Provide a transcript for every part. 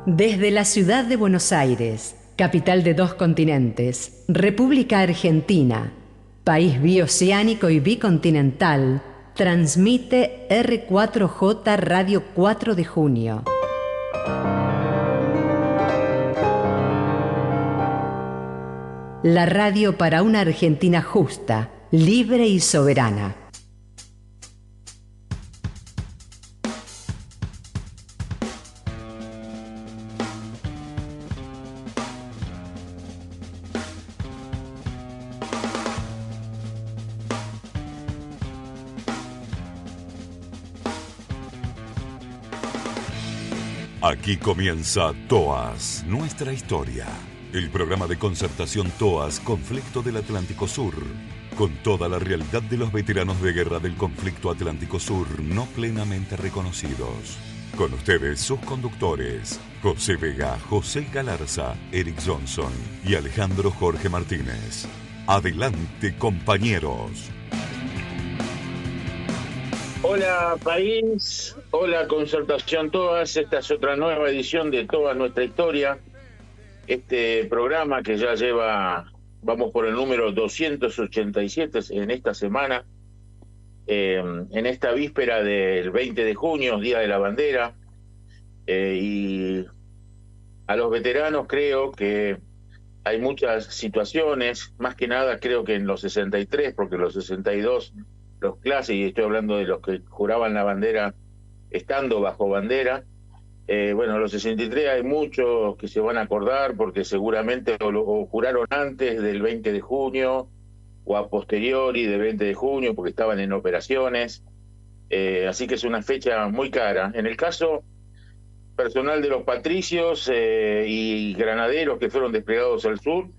Desde la ciudad de Buenos Aires, capital de 2 continentes, República Argentina, país bioceánico y bicontinental, transmite R4J Radio 4 de Junio. La radio para una Argentina justa, libre y soberana. Aquí comienza TOAS, nuestra historia. El programa de concertación TOAS, Conflicto del Atlántico Sur, con toda la realidad de los veteranos de guerra del conflicto Atlántico Sur no plenamente reconocidos. Con ustedes sus conductores, José Vega, José Galarza, Eric Johnson y Alejandro Jorge Martínez. Adelante, compañeros. Hola país, hola Concertación TOAS, esta es otra nueva edición de Toda Nuestra Historia, este programa que ya vamos por el número 287 en esta semana, en esta víspera del 20 de junio, Día de la Bandera, y a los veteranos creo que hay muchas situaciones, más que nada creo que en los 63, porque los 62... los clases, y estoy hablando de los que juraban la bandera estando bajo bandera. Bueno, los 63 hay muchos que se van a acordar porque seguramente o juraron antes del 20 de junio o a posteriori del 20 de junio porque estaban en operaciones. Así que es una fecha muy cara. En el caso personal de los patricios y granaderos que fueron desplegados al sur,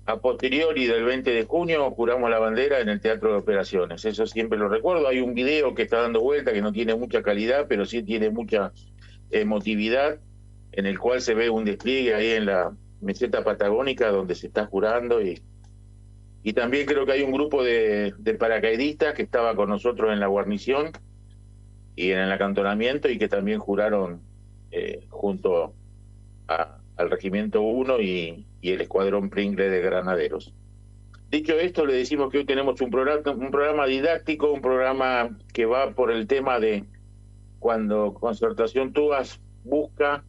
a posteriori del 20 de junio juramos la bandera en el Teatro de Operaciones. Eso siempre lo recuerdo. Hay un video que está dando vuelta que no tiene mucha calidad, pero sí tiene mucha emotividad, en el cual se ve un despliegue ahí en la meseta patagónica donde se está jurando. Y también creo que hay un grupo de paracaidistas que estaba con nosotros en la guarnición y en el acantonamiento y que también juraron junto al Regimiento 1 y el Escuadrón Pringle de Granaderos. Dicho esto, le decimos que hoy tenemos un programa didáctico, un programa que va por el tema de cuando Concertación TOAS busca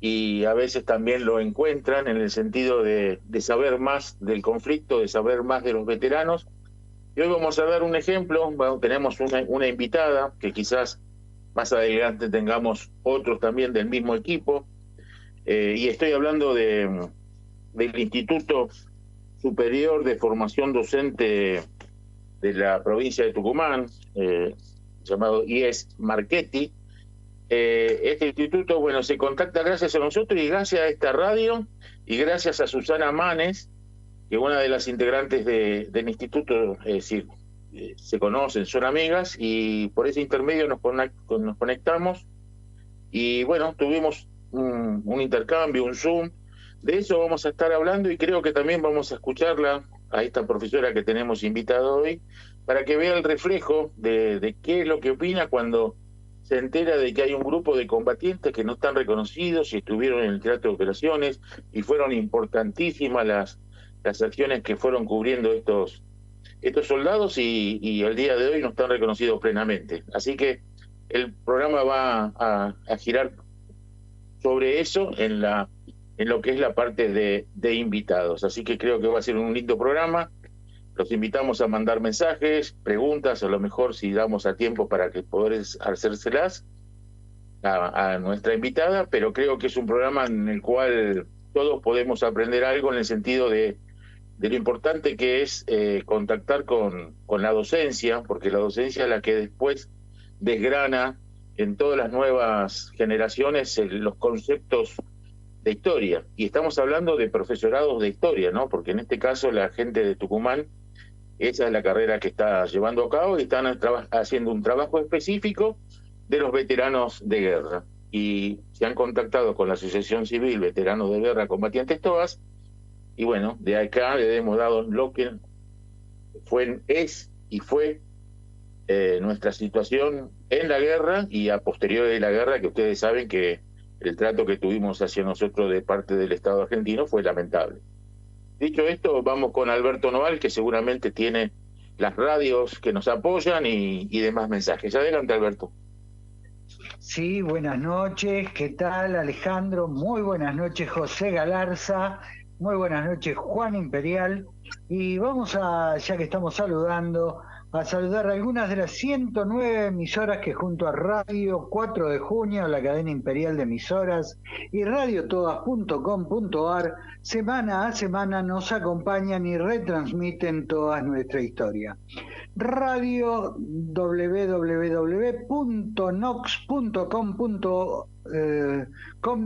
y a veces también lo encuentran en el sentido de saber más del conflicto, de saber más de los veteranos. Y hoy vamos a dar un ejemplo. Bueno, tenemos una invitada que quizás más adelante tengamos otros también del mismo equipo. Y estoy hablando del Instituto Superior de Formación Docente de la provincia de Tucumán, llamado IES Marchetti. Este instituto, bueno, se contacta gracias a nosotros y gracias a esta radio y gracias a Susana Manes, que es una de las integrantes del instituto, es decir, se conocen, son amigas y por ese intermedio nos conectamos y bueno, tuvimos un intercambio, un Zoom. De eso vamos a estar hablando y creo que también vamos a escucharla a esta profesora que tenemos invitada hoy para que vea el reflejo de qué es lo que opina cuando se entera de que hay un grupo de combatientes que no están reconocidos y estuvieron en el teatro de operaciones y fueron importantísimas las acciones que fueron cubriendo estos soldados y al día de hoy no están reconocidos plenamente. Así que el programa va a girar sobre eso en lo que es la parte de invitados. Así que creo que va a ser un lindo programa. Los invitamos a mandar mensajes, preguntas, a lo mejor si damos a tiempo para que poder hacérselas a nuestra invitada, pero creo que es un programa en el cual todos podemos aprender algo en el sentido de lo importante que es contactar con la docencia, porque la docencia es la que después desgrana en todas las nuevas generaciones los conceptos de historia. Y estamos hablando de profesorados de historia, ¿no? Porque en este caso la gente de Tucumán, esa es la carrera que está llevando a cabo y están haciendo un trabajo específico de los veteranos de guerra. Y se han contactado con la Asociación Civil Veteranos de Guerra Combatientes TOAS, y bueno, de acá le hemos dado lo que es y fue nuestra situación en la guerra y a posteriori de la guerra, que ustedes saben que el trato que tuvimos hacia nosotros de parte del Estado argentino fue lamentable. Dicho esto, vamos con Alberto Noval, que seguramente tiene las radios que nos apoyan y demás mensajes. Adelante, Alberto. Sí, buenas noches. ¿Qué tal, Alejandro? Muy buenas noches, José Galarza. Muy buenas noches, Juan Imperial. Y vamos a, ya que estamos saludando, a saludar algunas de las 109 emisoras que junto a Radio 4 de Junio, la cadena imperial de emisoras, y radiotodas.com.ar, semana a semana nos acompañan y retransmiten toda nuestra historia. Radio www.nox.com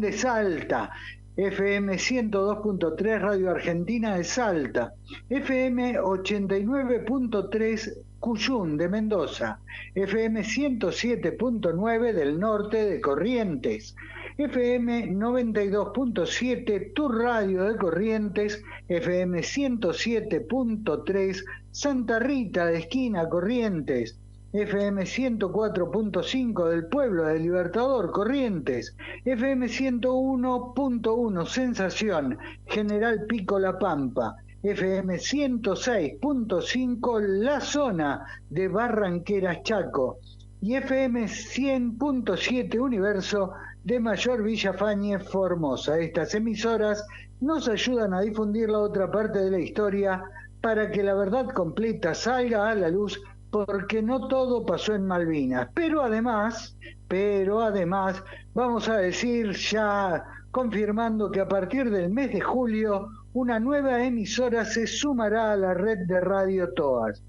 de Salta, FM 102.3 Radio Argentina de Salta, FM 89.3 Cuyún de Mendoza, FM 107.9 del norte de Corrientes, FM 92.7 Tu Radio de Corrientes, FM 107.3 Santa Rita de Esquina Corrientes, FM 104.5 del Pueblo de Libertador Corrientes, FM 101.1 Sensación General Pico La Pampa, FM 106.5 La Zona de Barranqueras Chaco y FM 100.7 Universo de Mayor Villafañe Formosa. Estas emisoras nos ayudan a difundir la otra parte de la historia para que la verdad completa salga a la luz, porque no todo pasó en Malvinas. Pero además, vamos a decir ya confirmando que a partir del mes de julio una nueva emisora se sumará a la red de Radio Toas.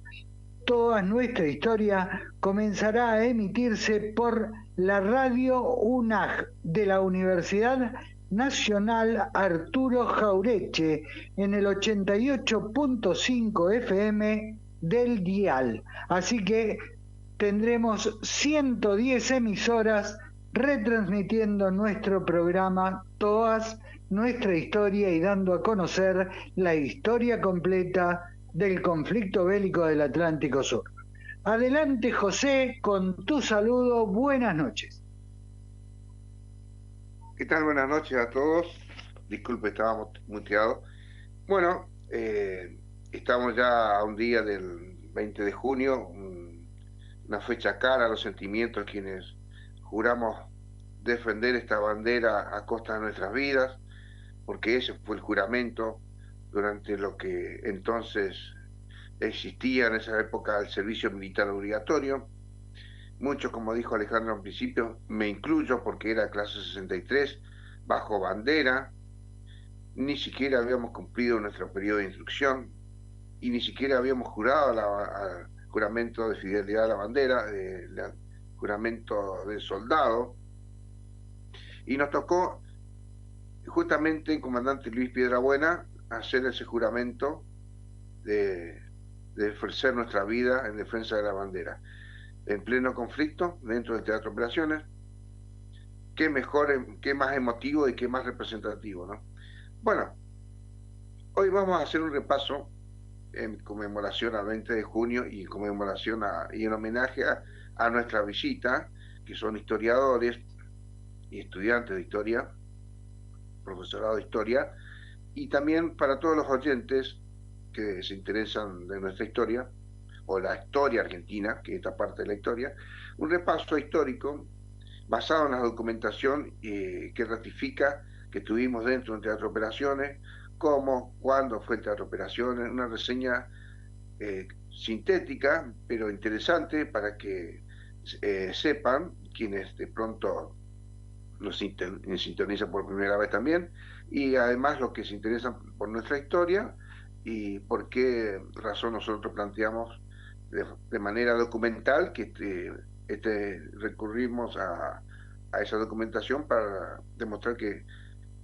Toda nuestra historia comenzará a emitirse por la radio UNAG de la Universidad Nacional Arturo Jaureche en el 88.5 FM del dial. Así que tendremos 110 emisoras retransmitiendo nuestro programa Toas, nuestra historia, y dando a conocer la historia completa del conflicto bélico del Atlántico Sur. Adelante, José, con tu saludo. Buenas noches. ¿Qué tal? Buenas noches a todos. Disculpe, estábamos muteados. Bueno, estamos ya a un día del 20 de junio, una fecha cara a los sentimientos quienes juramos defender esta bandera a costa de nuestras vidas, porque ese fue el juramento durante lo que entonces existía en esa época el servicio militar obligatorio. Muchos, como dijo Alejandro al principio, me incluyo porque era clase 63, bajo bandera, ni siquiera habíamos cumplido nuestro periodo de instrucción y ni siquiera habíamos jurado al juramento de fidelidad a la bandera, el juramento del soldado, y nos tocó justamente el comandante Luis Piedrabuena hacer ese juramento de ofrecer nuestra vida en defensa de la bandera. En pleno conflicto, dentro del Teatro de Operaciones, qué mejor, qué más emotivo y qué más representativo, ¿no? Bueno, hoy vamos a hacer un repaso en conmemoración al 20 de junio y en conmemoración y en homenaje a nuestra visita, que son historiadores y estudiantes de historia, profesorado de historia, y también para todos los oyentes que se interesan de nuestra historia, o la historia argentina, que es esta parte de la historia, un repaso histórico basado en la documentación que ratifica que estuvimos dentro del Teatro de Operaciones, cómo, cuándo fue el Teatro de Operaciones, una reseña sintética, pero interesante para que sepan quienes de pronto nos sintonizan por primera vez también, y además los que se interesan por nuestra historia y por qué razón nosotros planteamos de manera documental que recurrimos a esa documentación para demostrar que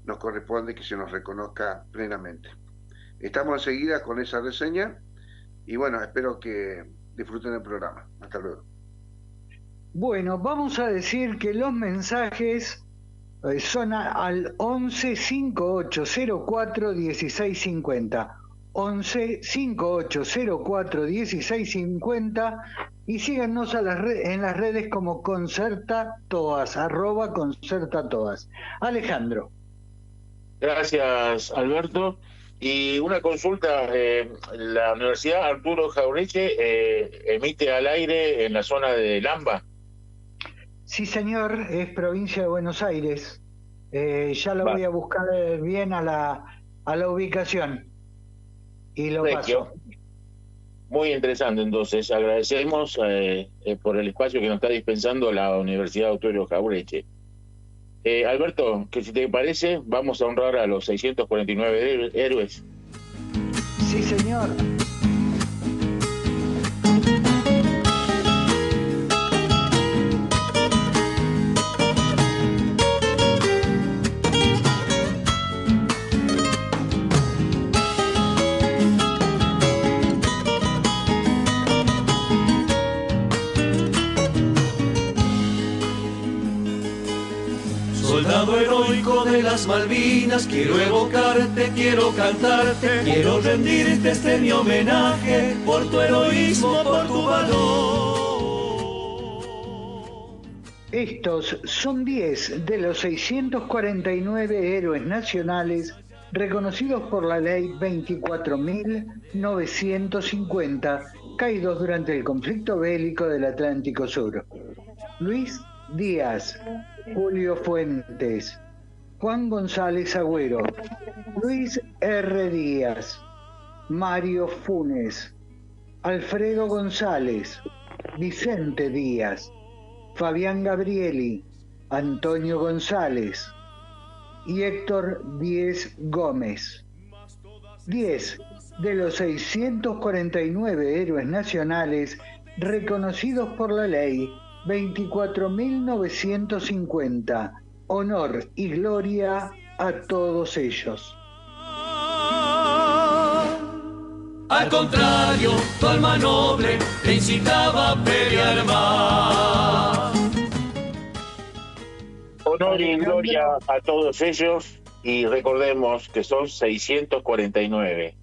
nos corresponde que se nos reconozca plenamente. Estamos enseguida con esa reseña y bueno, espero que disfruten el programa. Hasta luego. Bueno, vamos a decir que los mensajes son al 11 5804 1650. 11 5804 1650 y síganos en las redes como @concertatoas. Alejandro. Gracias, Alberto. Y una consulta, la Universidad Arturo Jauretche emite al aire en la zona de Lamba. Sí, señor, es provincia de Buenos Aires. Ya lo voy a buscar bien a la ubicación y lo paso. Muy interesante, entonces. Agradecemos por el espacio que nos está dispensando la Universidad Arturo Jauretche. Alberto, que si te parece, vamos a honrar a los 649 héroes. Sí, señor. Soldado heroico de las Malvinas, quiero evocarte, quiero cantarte, quiero rendirte este mi homenaje por tu heroísmo, por tu valor. Estos son 10 de los 649 héroes nacionales reconocidos por la ley 24.950, caídos durante el conflicto bélico del Atlántico Sur. Luis Díaz, Julio Fuentes, Juan González Agüero, Luis R. Díaz, Mario Funes, Alfredo González, Vicente Díaz, Fabián Gabrieli, Antonio González y Héctor Díez Gómez. 10 de los 649 héroes nacionales reconocidos por la ley 24.950. Honor y gloria a todos ellos. Al contrario, tu alma noble te incitaba a pelear más. Honor y gloria a todos ellos, y recordemos que son 649.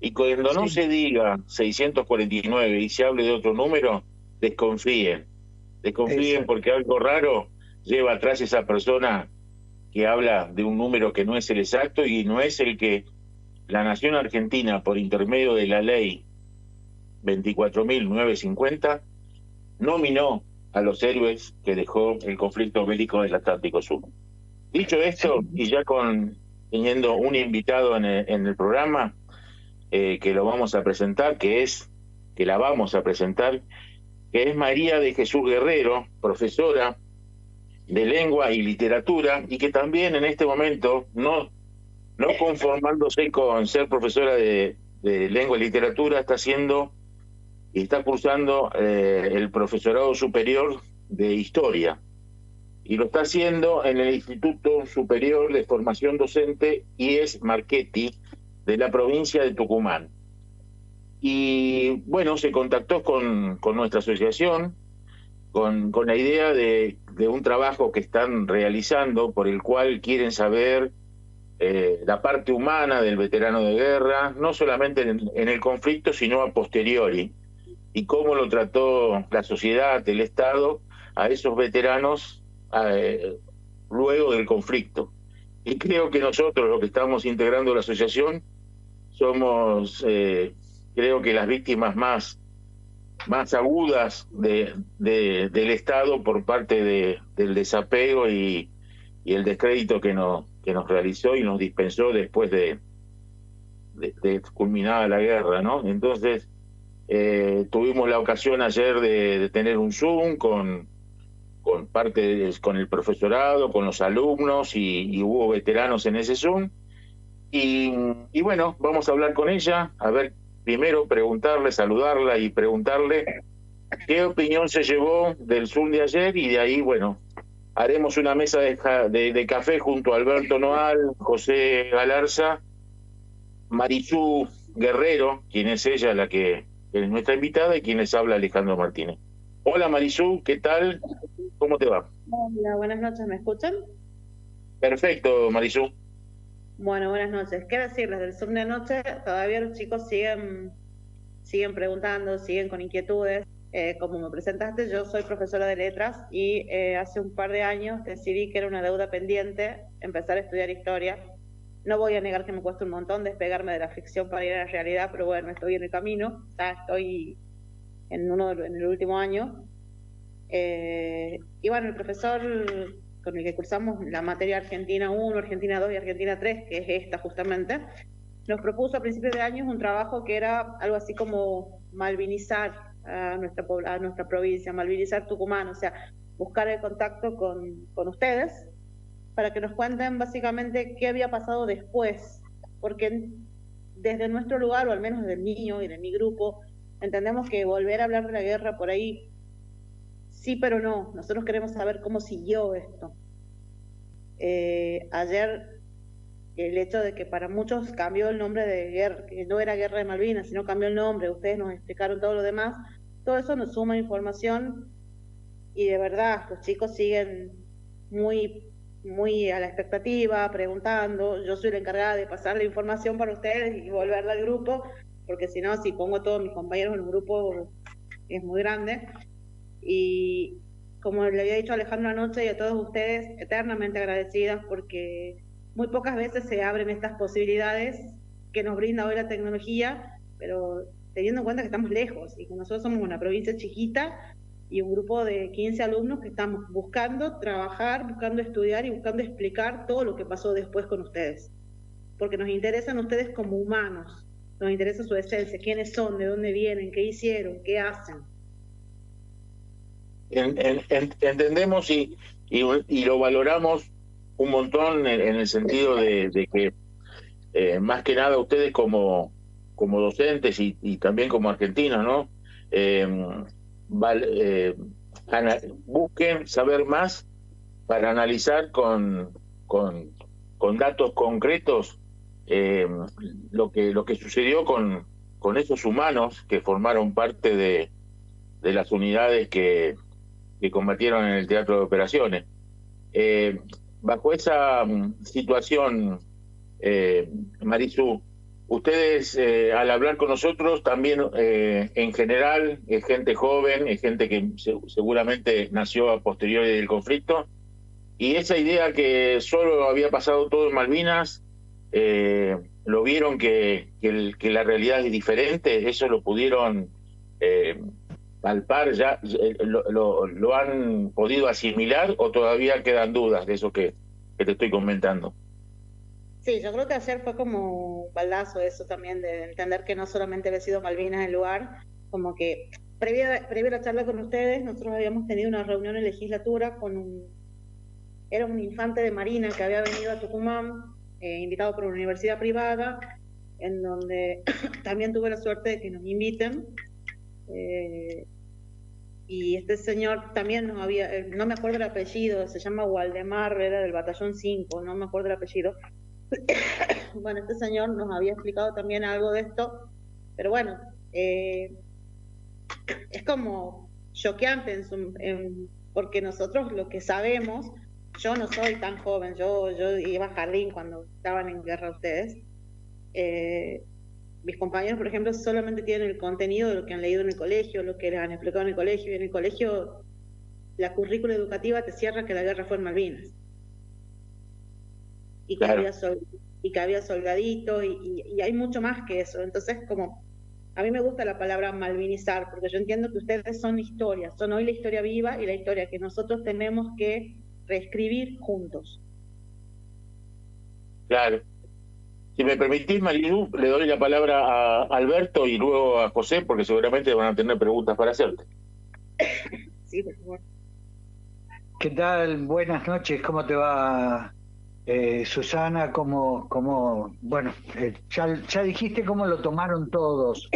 Y cuando no se diga 649 y se hable de otro número, desconfíen. Desconfíen porque algo raro lleva atrás esa persona que habla de un número que no es el exacto y no es el que la nación argentina, por intermedio de la ley 24.950, nominó a los héroes que dejó el conflicto bélico del Atlántico Sur. Dicho esto, y ya teniendo un invitado en el programa, que lo vamos a presentar, que es María de Jesús Guerrero, profesora de lengua y literatura, y que también en este momento, no conformándose con ser profesora de lengua y literatura, está cursando el profesorado superior de historia, y lo está haciendo en el Instituto Superior de Formación Docente IES Marchetti de la provincia de Tucumán. Y bueno, se contactó con nuestra asociación con la idea de un trabajo que están realizando, por el cual quieren saber la parte humana del veterano de guerra, no solamente en el conflicto, sino a posteriori, y cómo lo trató la sociedad, el Estado, a esos veteranos luego del conflicto. Y creo que nosotros, los que estamos integrando la asociación, somos, creo que las víctimas más agudas del Estado por parte del desapego y el descrédito que nos realizó y nos dispensó después de culminada la guerra, ¿no? Entonces, tuvimos la ocasión ayer de tener un Zoom con el profesorado, con los alumnos, y hubo veteranos en ese Zoom. Y bueno, vamos a hablar con ella, a ver, primero preguntarle, saludarla y preguntarle qué opinión se llevó del Zoom de ayer, y de ahí, bueno, haremos una mesa de café junto a Alberto Noal, José Galarza, Marisú Guerrero, quien es ella la que es nuestra invitada, y quien les habla, Alejandro Martínez. Hola Marisú, ¿qué tal? ¿Cómo te va? Hola, buenas noches, ¿me escuchan? Perfecto, Marisú. Bueno, buenas noches. ¿Qué decirles del Zoom de anoche? Todavía los chicos siguen preguntando, siguen con inquietudes. como me presentaste, yo soy profesora de letras y hace un par de años decidí que era una deuda pendiente empezar a estudiar historia. No voy a negar que me cuesta un montón despegarme de la ficción para ir a la realidad, pero bueno, estoy en el camino, ya estoy en el último año. Y bueno, el profesor con el que cursamos la materia Argentina 1, Argentina 2 y Argentina 3, que es esta justamente, nos propuso a principios de año un trabajo que era algo así como malvinizar a nuestra provincia, malvinizar Tucumán, o sea, buscar el contacto con ustedes para que nos cuenten básicamente qué había pasado después, porque desde nuestro lugar, o al menos desde el mío y de mi grupo, entendemos que volver a hablar de la guerra por ahí, sí pero no, nosotros queremos saber cómo siguió esto. Ayer el hecho de que para muchos cambió el nombre de guerra, que no era Guerra de Malvinas, sino cambió el nombre, ustedes nos explicaron todo lo demás, todo eso nos suma información y de verdad los chicos siguen muy a la expectativa, preguntando. Yo soy la encargada de pasar la información para ustedes y volverla al grupo, porque si no, si pongo a todos mis compañeros en un grupo es muy grande. Y como le había dicho a Alejandro anoche y a todos ustedes, eternamente agradecidas porque muy pocas veces se abren estas posibilidades que nos brinda hoy la tecnología, pero teniendo en cuenta que estamos lejos y que nosotros somos una provincia chiquita y un grupo de 15 alumnos que estamos buscando trabajar, buscando estudiar y buscando explicar todo lo que pasó después con ustedes. Porque nos interesan ustedes como humanos, nos interesa su esencia, quiénes son, de dónde vienen, qué hicieron, qué hacen. Entendemos y lo valoramos un montón en el sentido de que más que nada ustedes como docentes y también como argentinos, ¿no? Busquen saber más para analizar con datos concretos lo que sucedió con esos humanos que formaron parte de las unidades que combatieron en el teatro de operaciones. Bajo esa situación, Marisú, ustedes al hablar con nosotros también en general es gente joven, es gente que seguramente nació a posteriori del conflicto, y esa idea que solo había pasado todo en Malvinas, lo vieron que la realidad es diferente, eso lo pudieron palpar, ya lo han podido asimilar, o todavía quedan dudas de eso que te estoy comentando. Sí, yo creo que ayer fue como un baldazo eso también, de entender que no solamente había sido Malvinas el lugar, como que previo a la charla con ustedes, nosotros habíamos tenido una reunión en legislatura era un infante de Marina que había venido a Tucumán, invitado por una universidad privada, en donde también tuve la suerte de que nos inviten. Y este señor también nos había, no me acuerdo el apellido, se llama Waldemar, era del batallón 5, no me acuerdo el apellido. Bueno, este señor nos había explicado también algo de esto, pero bueno, es como choqueante porque nosotros lo que sabemos, yo no soy tan joven, yo iba a jardín cuando estaban en guerra ustedes. Mis compañeros, por ejemplo, solamente tienen el contenido de lo que han leído en el colegio, lo que les han explicado en el colegio, y en el colegio la currícula educativa te cierra que la guerra fue en Malvinas. Y que, claro, había soldaditos, y hay mucho más que eso. Entonces, como a mí me gusta la palabra malvinizar, porque yo entiendo que ustedes son historias, son hoy la historia viva y la historia que nosotros tenemos que reescribir juntos. Claro. Si me permitís, Marilu, le doy la palabra a Alberto y luego a José, porque seguramente van a tener preguntas para hacerte. Sí, por favor. ¿Qué tal? Buenas noches, ¿cómo te va, Susana? Bueno, ya dijiste cómo lo tomaron todos.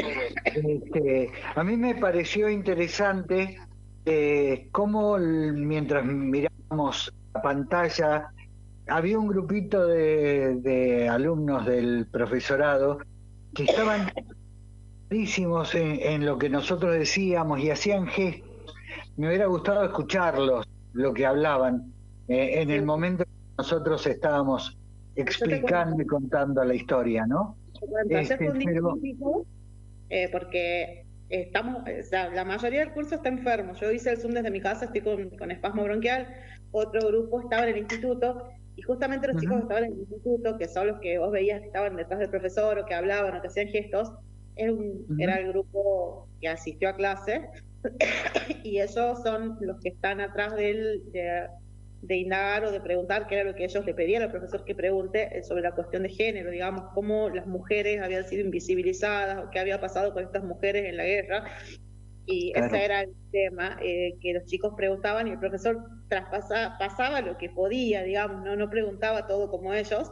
A mí me pareció interesante cómo mientras mirábamos la pantalla, había un grupito de alumnos del profesorado que estaban clarísimos en lo que nosotros decíamos y hacían gestos. Me hubiera gustado escucharlos, lo que hablaban, en el momento que nosotros estábamos explicando y contando la historia, ¿no? Ayer fue un día típico, porque estamos, o sea, la mayoría del curso está enfermo. Yo hice el Zoom desde mi casa, estoy con espasmo bronquial. Otro grupo estaba en el instituto, y justamente los chicos que estaban en el instituto, que son los que vos veías que estaban detrás del profesor, o que hablaban, o que hacían gestos, era el grupo que asistió a clase, y ellos son los que están atrás de indagar o de preguntar qué era lo que ellos le pedían al profesor que pregunte sobre la cuestión de género, digamos, cómo las mujeres habían sido invisibilizadas, o qué había pasado con estas mujeres en la guerra. Y Claro. ese era el tema, que los chicos preguntaban, y el profesor pasaba lo que podía, digamos, no preguntaba todo como ellos.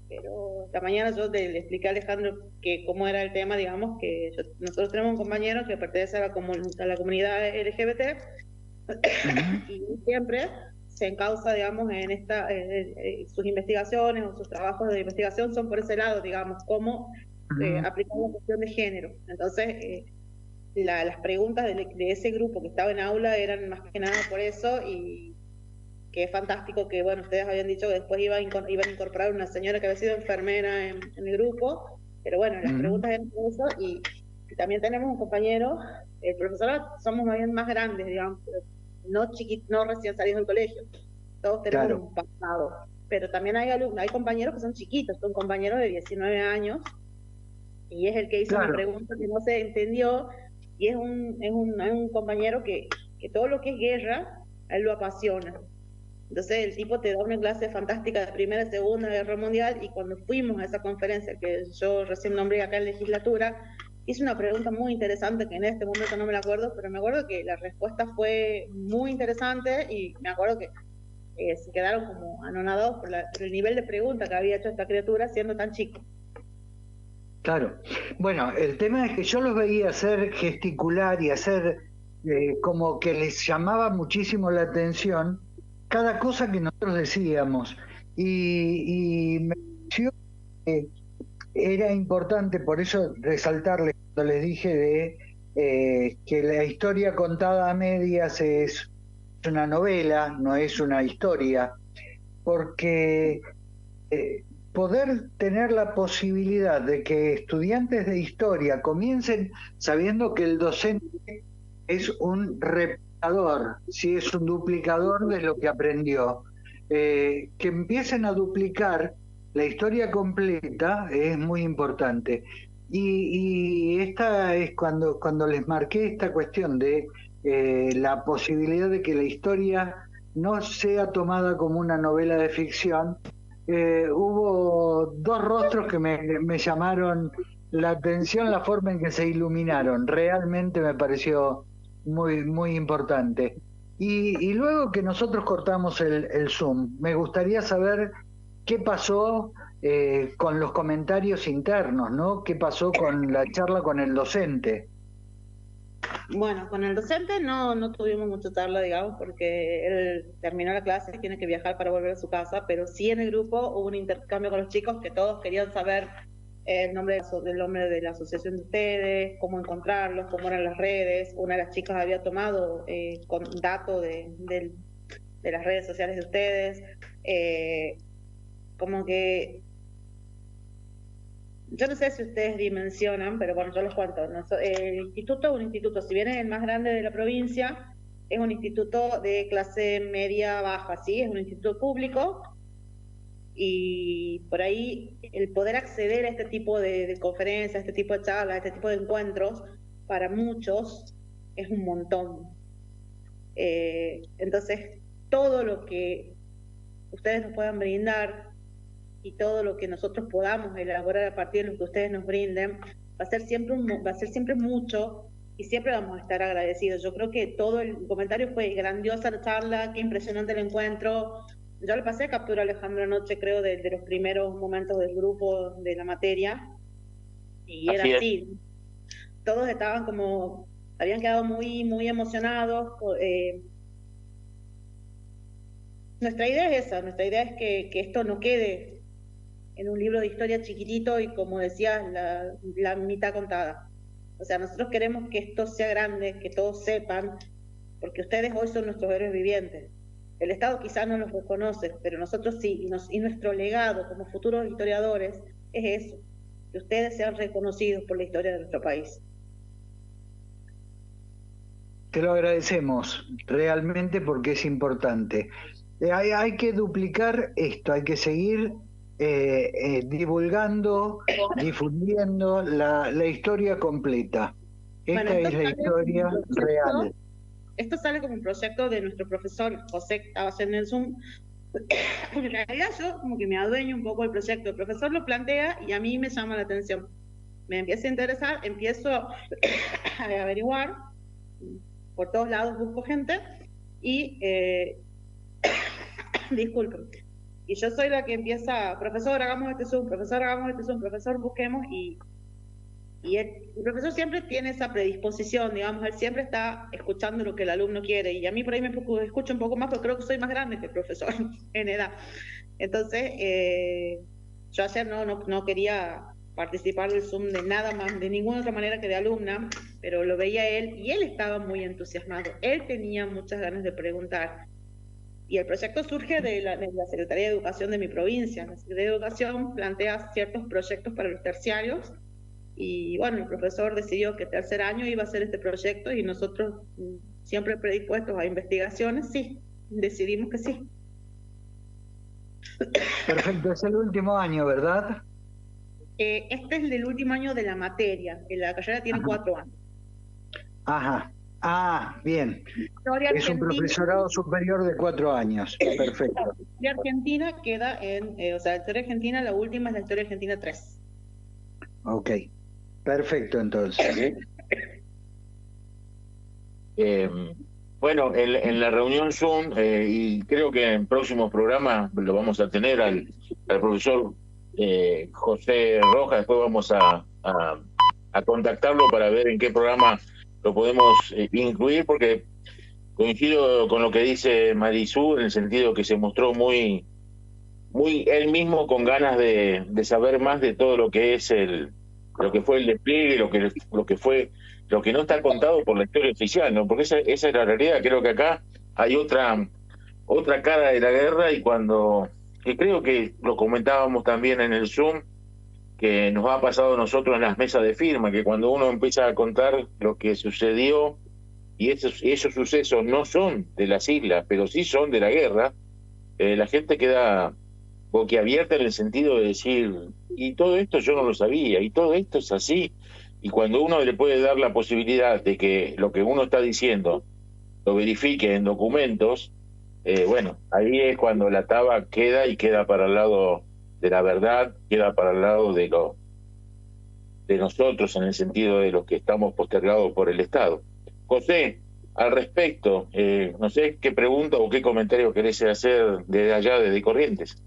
Pero esta mañana yo le expliqué a Alejandro que cómo era el tema, digamos, que nosotros tenemos un compañero que pertenece a la comunidad LGBT, y siempre se encausa, digamos, en sus investigaciones o sus trabajos de investigación son por ese lado, digamos, cómo aplicar la cuestión de género. Entonces, las preguntas de ese grupo que estaba en aula eran más que nada por eso, y que es fantástico que, bueno, ustedes habían dicho que después iban a incorporar una señora que había sido enfermera en el grupo, pero bueno, las preguntas eran por eso. Y también tenemos un compañero, el profesor, somos más grandes, digamos, no recién salidos del colegio, todos tenemos un pasado, pero también hay compañeros que son chiquitos, son compañeros de 19 años, y es el que hizo una pregunta que no se entendió, y es un compañero que todo lo que es guerra, a él lo apasiona. Entonces el tipo te da una clase fantástica de Primera y Segunda Guerra Mundial, y cuando fuimos a esa conferencia que yo recién nombré acá en legislatura, hice una pregunta muy interesante que en este momento no me la acuerdo, pero me acuerdo que la respuesta fue muy interesante, y me acuerdo que se quedaron como anonadados por el nivel de pregunta que había hecho esta criatura siendo tan chico. Claro. Bueno, el tema es que yo los veía hacer gesticular y hacer como que les llamaba muchísimo la atención cada cosa que nosotros decíamos. Y me pareció que era importante, por eso resaltarles cuando les dije de que la historia contada a medias es una novela, no es una historia, porque poder tener la posibilidad de que estudiantes de historia comiencen sabiendo que el docente es un replicador, sí, es un duplicador de lo que aprendió, que empiecen a duplicar la historia completa es muy importante. Y esta es cuando les marqué esta cuestión de la posibilidad de que la historia no sea tomada como una novela de ficción. Hubo dos rostros que me llamaron la atención, la forma en que se iluminaron. Realmente me pareció muy, muy importante. Y luego que nosotros cortamos el Zoom, me gustaría saber qué pasó con los comentarios internos, ¿no? ¿Qué pasó con la charla con el docente? Bueno, con el docente no tuvimos mucha charla, digamos, porque él terminó la clase y tiene que viajar para volver a su casa, pero sí en el grupo hubo un intercambio con los chicos que todos querían saber el nombre de la asociación de ustedes, cómo encontrarlos, cómo eran las redes. Una de las chicas había tomado con datos de las redes sociales de ustedes, como que yo no sé si ustedes dimensionan, pero bueno, yo les cuento. El instituto es un instituto, si bien es el más grande de la provincia, es un instituto de clase media-baja, ¿sí? Es un instituto público, y por ahí el poder acceder a este tipo de conferencias, a este tipo de charlas, a este tipo de encuentros, para muchos es un montón. Entonces, todo lo que ustedes nos puedan brindar y todo lo que nosotros podamos elaborar a partir de lo que ustedes nos brinden, va a ser siempre mucho, y siempre vamos a estar agradecidos. Yo creo que todo el comentario fue grandiosa la charla, qué impresionante el encuentro. Yo le pasé captura a Alejandro anoche, creo, de los primeros momentos del grupo de la materia, y era así. Todos estaban como, habían quedado muy, muy emocionados. Nuestra idea es esa, nuestra idea es que esto no quede en un libro de historia chiquitito y, como decías, la mitad contada. O sea, nosotros queremos que esto sea grande, que todos sepan, porque ustedes hoy son nuestros héroes vivientes. El Estado quizás no los reconoce, pero nosotros sí, y nuestro legado como futuros historiadores es eso, que ustedes sean reconocidos por la historia de nuestro país. Te lo agradecemos realmente porque es importante. Hay que duplicar esto, hay que seguir divulgando, difundiendo la historia completa. Bueno, Esta es la historia real. Esto sale como un proyecto de nuestro profesor José, que estaba haciendo en Zoom. En realidad yo como que me adueño un poco del proyecto. El profesor lo plantea y a mí me llama la atención. Me empieza a interesar, empiezo a averiguar, por todos lados busco gente y disculpen. Y yo soy la que empieza, profesor, hagamos este Zoom, profesor, hagamos este Zoom, profesor, busquemos, y el profesor siempre tiene esa predisposición, digamos, él siempre está escuchando lo que el alumno quiere, y a mí por ahí me escucho un poco más, pero creo que soy más grande que el profesor en edad. Entonces, yo ayer no quería participar del Zoom de nada más, de ninguna otra manera que de alumna, pero lo veía él, y él estaba muy entusiasmado, él tenía muchas ganas de preguntar. Y el proyecto surge de la Secretaría de Educación de mi provincia. La Secretaría de Educación plantea ciertos proyectos para los terciarios, y bueno, el profesor decidió que tercer año iba a hacer este proyecto, y nosotros, siempre predispuestos a investigaciones, sí, decidimos que sí. Perfecto, es el último año, ¿verdad? Este es el último año de la materia, la carrera tiene 4 años. Ajá. Ah, bien. Historia es un profesorado superior de 4 años. Perfecto. La historia argentina queda en, o sea, la historia argentina, la última es la historia argentina 3. Ok, perfecto entonces. Bueno, en la reunión Zoom, y creo que en próximos programas lo vamos a tener al profesor José Rojas, después vamos a contactarlo para ver en qué programa lo podemos incluir, porque coincido con lo que dice Marisú, en el sentido que se mostró muy él mismo con ganas de saber más de todo lo que es lo que fue el despliegue, lo que no está contado por la historia oficial, ¿no? Porque esa es la realidad. Creo que acá hay otra cara de la guerra, que creo que lo comentábamos también en el Zoom, que nos ha pasado a nosotros en las mesas de firma, que cuando uno empieza a contar lo que sucedió, y esos sucesos no son de las islas, pero sí son de la guerra, la gente queda boquiabierta en el sentido de decir, y todo esto yo no lo sabía, y todo esto es así. Y cuando uno le puede dar la posibilidad de que lo que uno está diciendo lo verifique en documentos, bueno, ahí es cuando la taba queda para el lado de la verdad, queda para el lado de nosotros, en el sentido de los que estamos postergados por el Estado. José, al respecto, no sé qué pregunta o qué comentario querés hacer desde allá, desde Corrientes.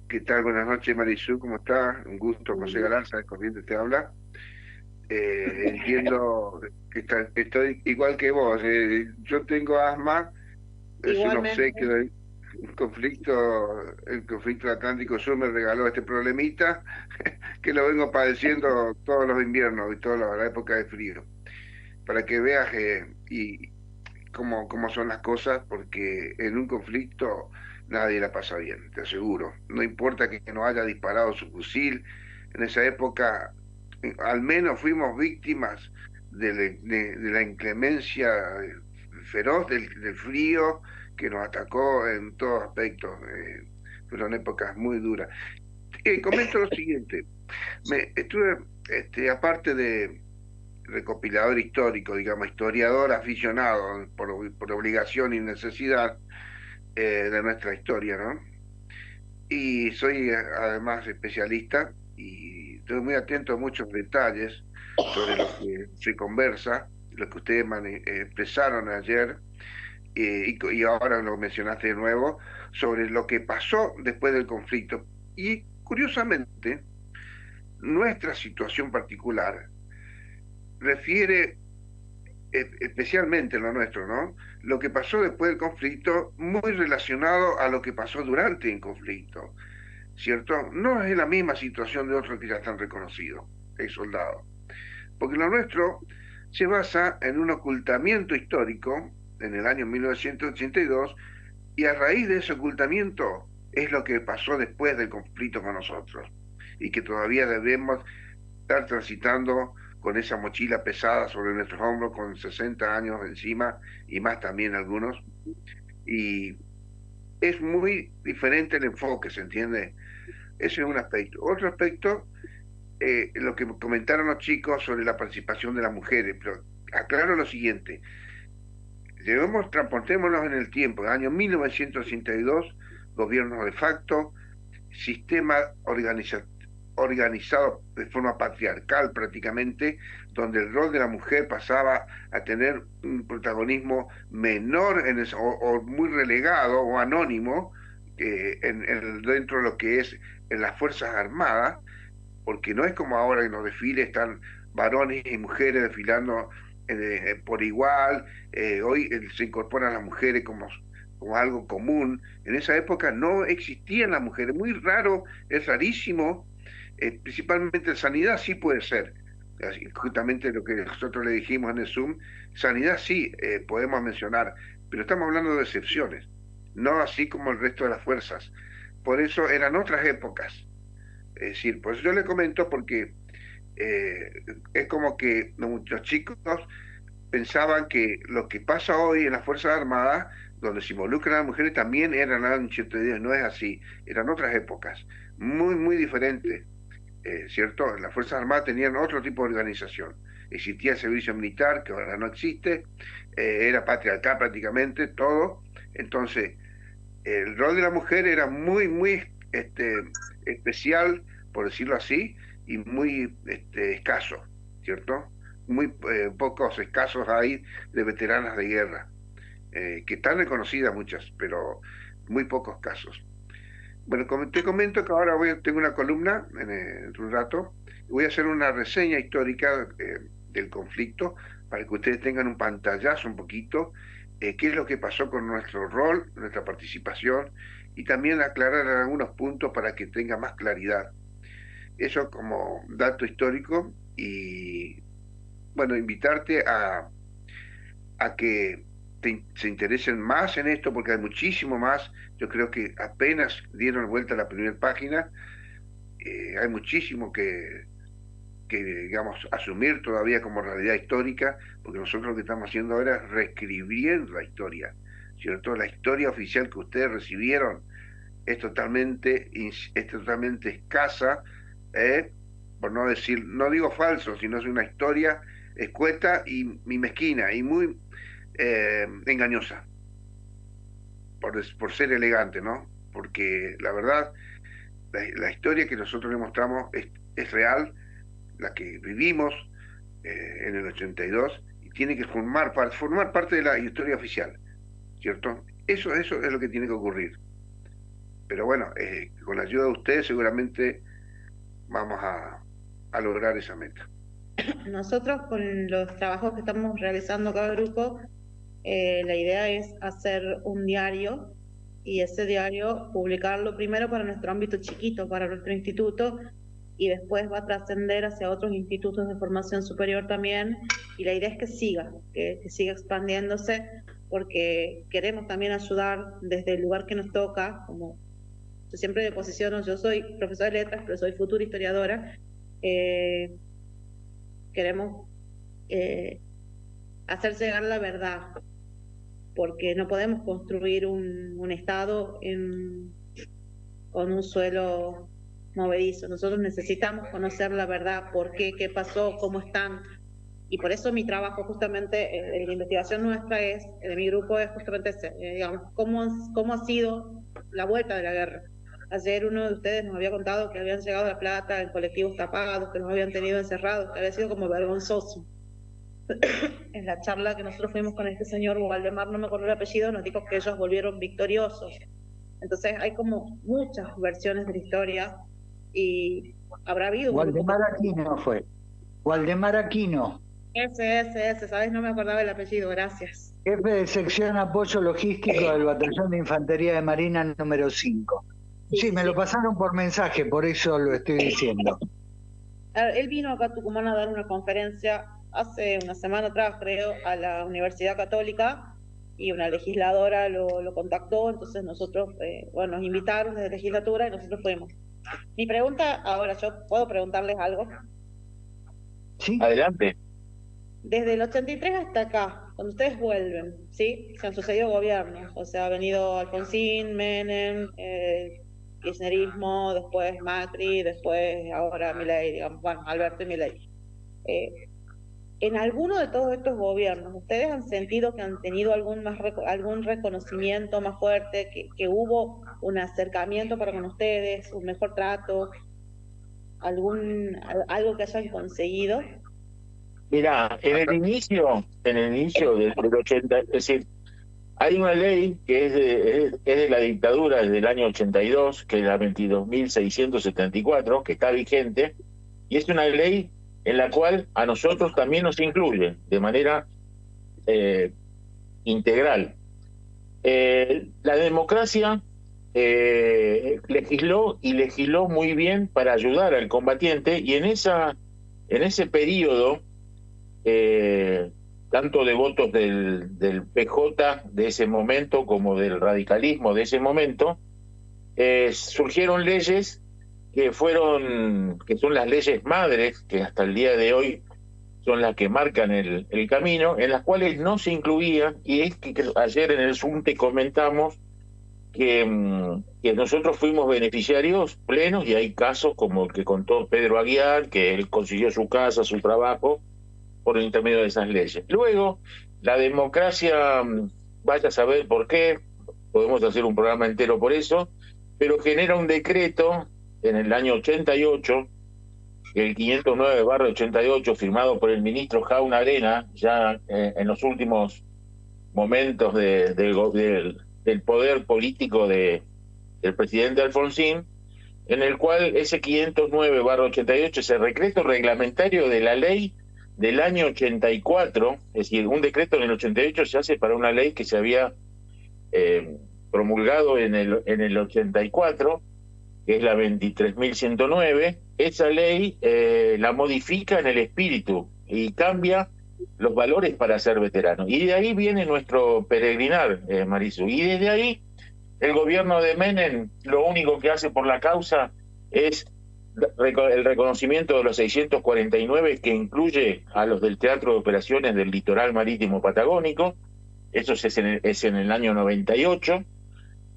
¿Qué tal? Buenas noches, Marisú, ¿cómo está? Un gusto, José Galanza de Corrientes te habla. Entiendo que estoy igual que vos. Yo tengo asma, es un obsequio del el conflicto Atlántico Sur me regaló este problemita que lo vengo padeciendo todos los inviernos y toda la época de frío. Para que veas y cómo son las cosas, porque en un conflicto nadie la pasa bien, te aseguro. No importa que no haya disparado su fusil, en esa época al menos fuimos víctimas de la inclemencia feroz del frío que nos atacó en todos aspectos. Fueron épocas muy duras. Comento lo siguiente. Estuve, aparte de recopilador histórico, digamos, historiador aficionado por obligación y necesidad de nuestra historia, ¿no? Y soy además especialista y estoy muy atento a muchos detalles sobre lo que se conversa, lo que ustedes expresaron ayer y ahora lo mencionaste de nuevo, sobre lo que pasó después del conflicto. Y curiosamente, nuestra situación particular refiere especialmente lo nuestro, ¿no? Lo que pasó después del conflicto, muy relacionado a lo que pasó durante el conflicto, ¿cierto? No es la misma situación de otros que ya están reconocidos, ex soldados. Porque lo nuestro se basa en un ocultamiento histórico en el año 1982, y a raíz de ese ocultamiento es lo que pasó después del conflicto con nosotros, y que todavía debemos estar transitando con esa mochila pesada sobre nuestros hombros, con 60 años encima y más también algunos. Y es muy diferente el enfoque, ¿se entiende? Ese es un aspecto. Otro aspecto, lo que comentaron los chicos sobre la participación de las mujeres, pero aclaro lo siguiente. Transportémonos en el tiempo, en el año 1962, gobierno de facto, sistema organizado de forma patriarcal prácticamente, donde el rol de la mujer pasaba a tener un protagonismo menor o muy relegado o anónimo dentro de lo que es en las Fuerzas Armadas, porque no es como ahora en los desfiles están varones y mujeres desfilando por igual. Hoy se incorporan las mujeres como algo común. En esa época no existían las mujeres, muy raro, es rarísimo, principalmente en sanidad sí puede ser, justamente lo que nosotros le dijimos en el Zoom, sanidad sí podemos mencionar, pero estamos hablando de excepciones, no así como el resto de las fuerzas. Por eso eran otras épocas. Es decir, pues yo le comento porque es como que los chicos pensaban que lo que pasa hoy en las Fuerzas Armadas, donde se involucran a las mujeres, también eran antes de Dios. No es así, eran otras épocas, muy, muy diferentes, ¿cierto? Las Fuerzas Armadas tenían otro tipo de organización. Existía el servicio militar, que ahora no existe, era patriarcal prácticamente, todo. Entonces, el rol de la mujer era muy, muy especial, por decirlo así, y muy escaso, ¿cierto? Muy pocos escasos hay de veteranas de guerra, que están reconocidas muchas, pero muy pocos casos. Bueno, te comento que ahora tengo una columna en un rato, voy a hacer una reseña histórica del conflicto para que ustedes tengan un pantallazo un poquito, qué es lo que pasó con nuestro rol, nuestra participación, y también aclarar algunos puntos para que tenga más claridad. Eso como dato histórico, y bueno, invitarte a que se interesen más en esto, porque hay muchísimo más. Yo creo que apenas dieron vuelta a la primera página, hay muchísimo que digamos, asumir todavía como realidad histórica, porque nosotros lo que estamos haciendo ahora es reescribiendo la historia, ¿cierto? La historia oficial que ustedes recibieron es totalmente escasa, por no decir, no digo falso, sino es una historia escueta y mezquina y muy engañosa, por ser elegante, ¿no? Porque la verdad, la historia que nosotros le mostramos es real, la que vivimos en el 82, y tiene que formar parte de la historia oficial, ¿cierto? Eso es lo que tiene que ocurrir. Pero bueno, con la ayuda de ustedes seguramente vamos a lograr esa meta. Nosotros con los trabajos que estamos realizando cada grupo, la idea es hacer un diario, y ese diario publicarlo primero para nuestro ámbito chiquito, para nuestro instituto, y después va a trascender hacia otros institutos de formación superior también, y la idea es que siga expandiéndose, porque queremos también ayudar desde el lugar que nos toca. Como yo siempre me posiciono, yo soy profesora de letras, pero soy futura historiadora, queremos hacer llegar la verdad, porque no podemos construir un Estado con un suelo movedizo. Nosotros necesitamos conocer la verdad, por qué pasó, cómo están, y por eso mi trabajo justamente, la investigación nuestra de mi grupo es justamente ese, digamos, cómo ha sido la vuelta de la guerra. Ayer uno de ustedes nos había contado que habían llegado a La Plata en colectivos tapados, que nos habían tenido encerrados, que había sido como vergonzoso. En la charla que nosotros fuimos con este señor Waldemar, no me acuerdo el apellido, nos dijo que ellos volvieron victoriosos. Entonces hay como muchas versiones de la historia, y habrá habido... Waldemar Aquino fue. Waldemar Aquino. Ese, ¿sabes? No me acordaba el apellido, gracias. Jefe de sección apoyo logístico del Batallón de Infantería de Marina número 5. Sí, me lo pasaron por mensaje, por eso lo estoy diciendo. Él vino acá a Tucumán a dar una conferencia hace una semana atrás, creo, a la Universidad Católica, y una legisladora lo contactó, entonces nosotros, nos invitaron desde la legislatura y nosotros fuimos. Mi pregunta, ahora yo puedo preguntarles algo. ¿Sí? Adelante. Desde el 83 hasta acá, cuando ustedes vuelven, ¿sí? Se han sucedido gobiernos, o sea, ha venido Alfonsín, Menem, kirchnerismo, después Macri, después ahora Milei, digamos, bueno, Alberto y Milei. En alguno de todos estos gobiernos, ¿ustedes han sentido que han tenido algún reconocimiento más fuerte, que hubo un acercamiento para con ustedes, un mejor trato, algo que hayan conseguido? Mira, en el inicio del 80, es decir, hay una ley que es de la dictadura desde el año 82, que es la 22.674, que está vigente, y es una ley en la cual a nosotros también nos incluye de manera integral. La democracia legisló muy bien para ayudar al combatiente, y en ese periodo, tanto de votos del PJ de ese momento como del radicalismo de ese momento, surgieron leyes que son las leyes madres, que hasta el día de hoy son las que marcan el camino, en las cuales no se incluía, y es que ayer en el Zoom te comentamos que nosotros fuimos beneficiarios plenos, y hay casos como el que contó Pedro Aguiar, que él consiguió su casa, su trabajo, por el intermedio de esas leyes. Luego, la democracia, vaya a saber por qué, podemos hacer un programa entero por eso, pero genera un decreto en el año 88, el 509/88, firmado por el ministro Jauna Arena, ya en los últimos momentos del poder político del presidente Alfonsín, en el cual ese 509/88, ese decreto reglamentario de la ley del año 84, es decir, un decreto en el 88 se hace para una ley que se había promulgado en el 84, que es la 23.109, esa ley la modifica en el espíritu y cambia los valores para ser veterano. Y de ahí viene nuestro peregrinar, Marisu. Y desde ahí, el gobierno de Menem lo único que hace por la causa es el reconocimiento de los 649, que incluye a los del Teatro de Operaciones del Litoral Marítimo Patagónico. Eso es en el año 98.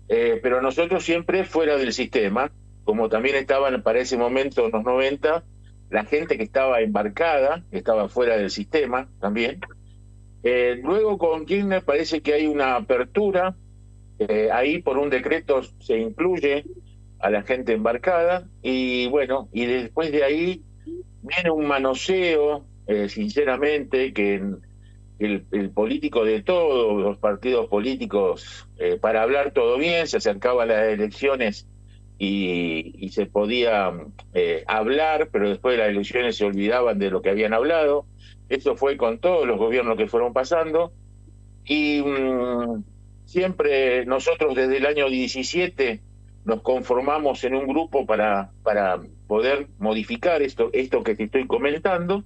Pero nosotros siempre fuera del sistema, como también estaban para ese momento, en los 90, la gente que estaba embarcada, que estaba fuera del sistema también. Luego con Kirchner parece que hay una apertura, ahí por un decreto se incluye a la gente embarcada, y bueno, y después de ahí viene un manoseo, sinceramente, que el político de todos los partidos políticos, para hablar todo bien, se acercaban las elecciones y se podía hablar, pero después de las elecciones se olvidaban de lo que habían hablado. Eso fue con todos los gobiernos que fueron pasando, y siempre nosotros desde el año 17 nos conformamos en un grupo para poder modificar esto que te estoy comentando.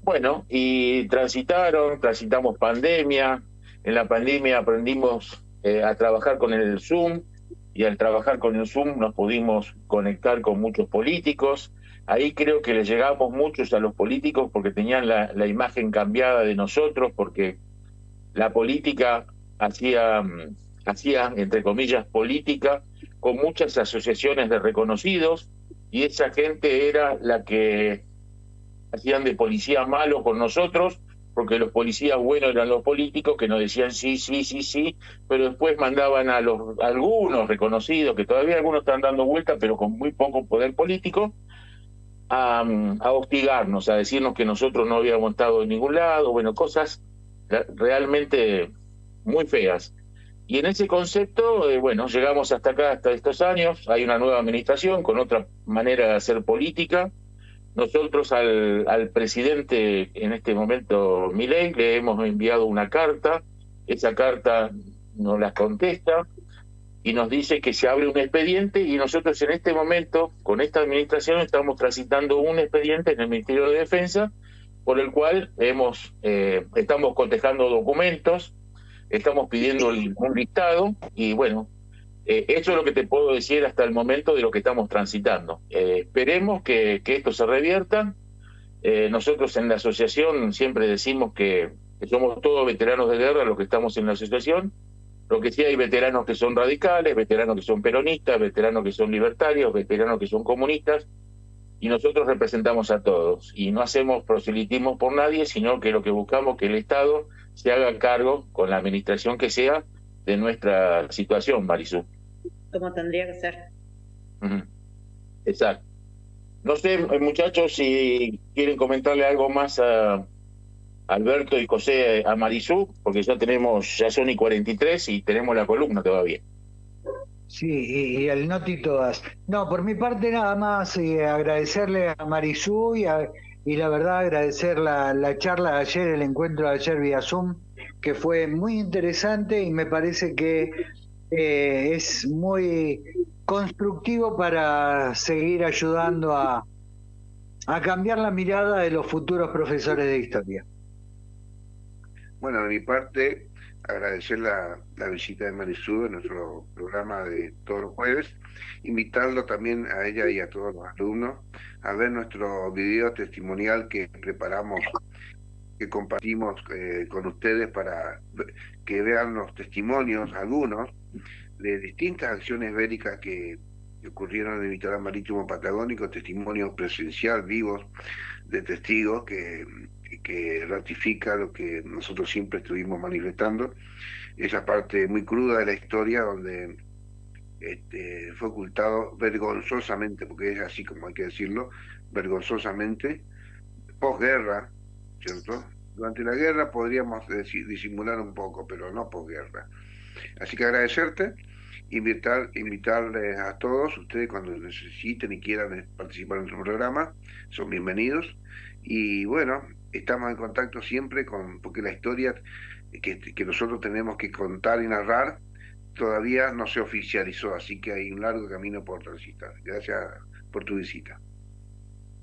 Bueno, y transitamos pandemia. En la pandemia aprendimos a trabajar con el Zoom, y al trabajar con el Zoom nos pudimos conectar con muchos políticos. Ahí creo que les llegamos muchos a los políticos porque tenían la imagen cambiada de nosotros, porque la política hacía, entre comillas, política con muchas asociaciones de reconocidos, y esa gente era la que hacían de policía malo con nosotros, porque los policías buenos eran los políticos que nos decían sí, sí, sí, sí, pero después mandaban a algunos reconocidos, que todavía algunos están dando vuelta, pero con muy poco poder político, a hostigarnos, a decirnos que nosotros no habíamos estado en ningún lado, bueno, cosas realmente muy feas. Y en ese concepto, bueno, llegamos hasta acá, hasta estos años. Hay una nueva administración con otra manera de hacer política. Nosotros al presidente, en este momento Milei, le hemos enviado una carta. Esa carta nos la contesta y nos dice que se abre un expediente, y nosotros en este momento, con esta administración, estamos transitando un expediente en el Ministerio de Defensa, por el cual estamos cotejando documentos, estamos pidiendo un listado, y bueno, eso es lo que te puedo decir hasta el momento de lo que estamos transitando. Esperemos que esto se revierta, Nosotros en la asociación siempre decimos que somos todos veteranos de guerra los que estamos en la asociación. Lo que sí, hay veteranos que son radicales, veteranos que son peronistas, veteranos que son libertarios, veteranos que son comunistas, y nosotros representamos a todos. Y no hacemos proselitismo por nadie, sino que lo que buscamos es que el Estado se haga cargo, con la administración que sea, de nuestra situación, Marisú. Como tendría que ser. Exacto. No sé, muchachos, si quieren comentarle algo más a Alberto y José, a Marisú, porque ya son y 43 y tenemos la columna todavía. Sí, y el Noti Todas. No, por mi parte nada más agradecerle a Marisú y la verdad agradecer la charla de ayer, el encuentro de ayer vía Zoom, que fue muy interesante y me parece que es muy constructivo para seguir ayudando a cambiar la mirada de los futuros profesores de historia. Bueno, de mi parte, agradecer la visita de Marisú en nuestro programa de todos los jueves, invitarlo también a ella y a todos los alumnos a ver nuestro video testimonial que preparamos, que compartimos con ustedes para que vean los testimonios, algunos, de distintas acciones bélicas que ocurrieron en el litoral marítimo patagónico, testimonios presencial, vivos, de testigos que ratifica lo que nosotros siempre estuvimos manifestando, esa parte muy cruda de la historia donde fue ocultado vergonzosamente, porque es así como hay que decirlo, vergonzosamente, posguerra, ¿cierto? Durante la guerra podríamos disimular un poco, pero no posguerra. Así que agradecerte, invitarles a todos ustedes cuando necesiten y quieran participar en nuestro programa, son bienvenidos. Y bueno, estamos en contacto siempre porque la historia que nosotros tenemos que contar y narrar todavía no se oficializó, así que hay un largo camino por transitar. Gracias por tu visita.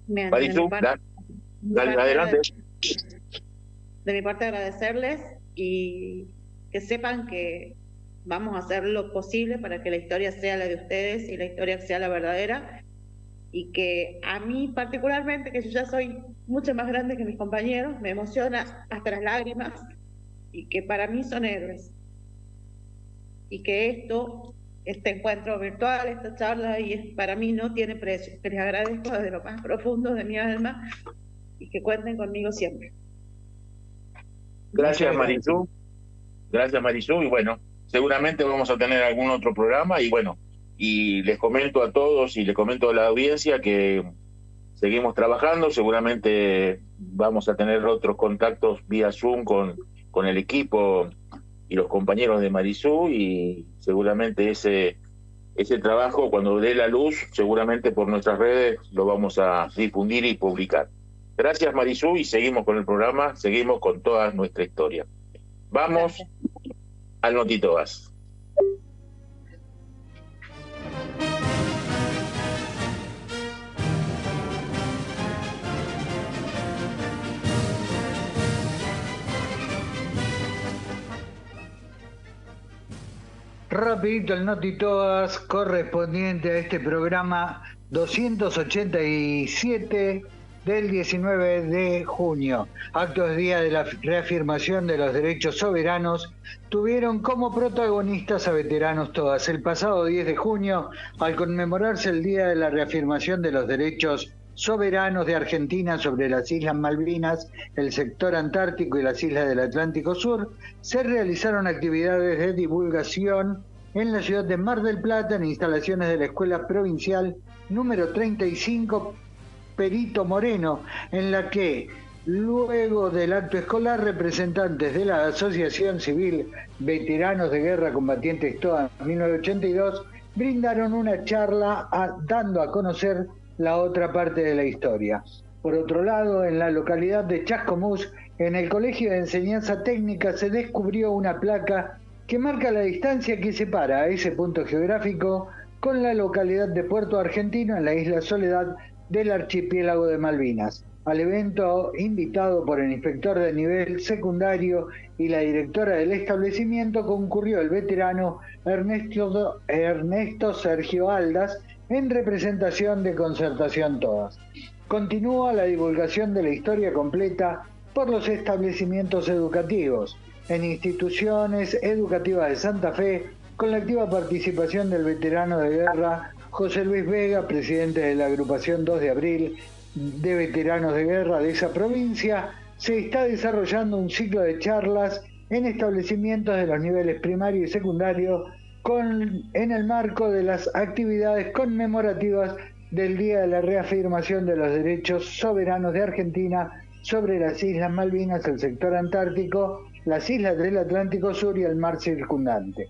Bien, adelante. De mi parte agradecerles y que sepan que vamos a hacer lo posible para que la historia sea la de ustedes y la historia sea la verdadera, y que a mí particularmente, que yo ya soy mucho más grande que mis compañeros, me emociona hasta las lágrimas, y que para mí son héroes, y que este encuentro virtual, esta charla, para mí no tiene precio, que les agradezco desde lo más profundo de mi alma y que cuenten conmigo siempre. Gracias, Marisú. Gracias, Marisú, y bueno, seguramente vamos a tener algún otro programa, y bueno, y les comento a todos y les comento a la audiencia que seguimos trabajando, seguramente vamos a tener otros contactos vía Zoom con el equipo y los compañeros de Marisú, y seguramente ese trabajo, cuando dé la luz, seguramente por nuestras redes lo vamos a difundir y publicar. Gracias, Marisú, y seguimos con el programa, seguimos con toda nuestra historia. Vamos al Noti Todas. Rapidito el Noti Todas correspondiente a este programa 287 del 19 de junio. Actos día de la reafirmación de los derechos soberanos tuvieron como protagonistas a veteranos Todas. El pasado 10 de junio, al conmemorarse el día de la reafirmación de los derechos soberanos de Argentina sobre las Islas Malvinas, el sector antártico y las islas del Atlántico Sur, se realizaron actividades de divulgación en la ciudad de Mar del Plata, en instalaciones de la Escuela Provincial número 35 Perito Moreno, en la que, luego del acto escolar, representantes de la Asociación Civil Veteranos de Guerra Combatientes TOA 1982 brindaron una charla dando a conocer la otra parte de la historia. Por otro lado, en la localidad de Chascomús, en el Colegio de Enseñanza Técnica, se descubrió una placa que marca la distancia que separa a ese punto geográfico con la localidad de Puerto Argentino, en la isla Soledad del archipiélago de Malvinas. Al evento, invitado por el inspector de nivel secundario y la directora del establecimiento, concurrió el veterano Ernesto Sergio Aldas, en representación de Concertación Todas. continúa la divulgación de la historia completa por los establecimientos educativos, en instituciones educativas de Santa Fe, con la activa participación del veterano de guerra José Luis Vega, presidente de la agrupación 2 de abril de veteranos de guerra de esa provincia. Se está desarrollando un ciclo de charlas en establecimientos de los niveles primario y secundario en el marco de las actividades conmemorativas del Día de la Reafirmación de los Derechos Soberanos de Argentina sobre las Islas Malvinas, el sector antártico, las islas del Atlántico Sur y el mar circundante.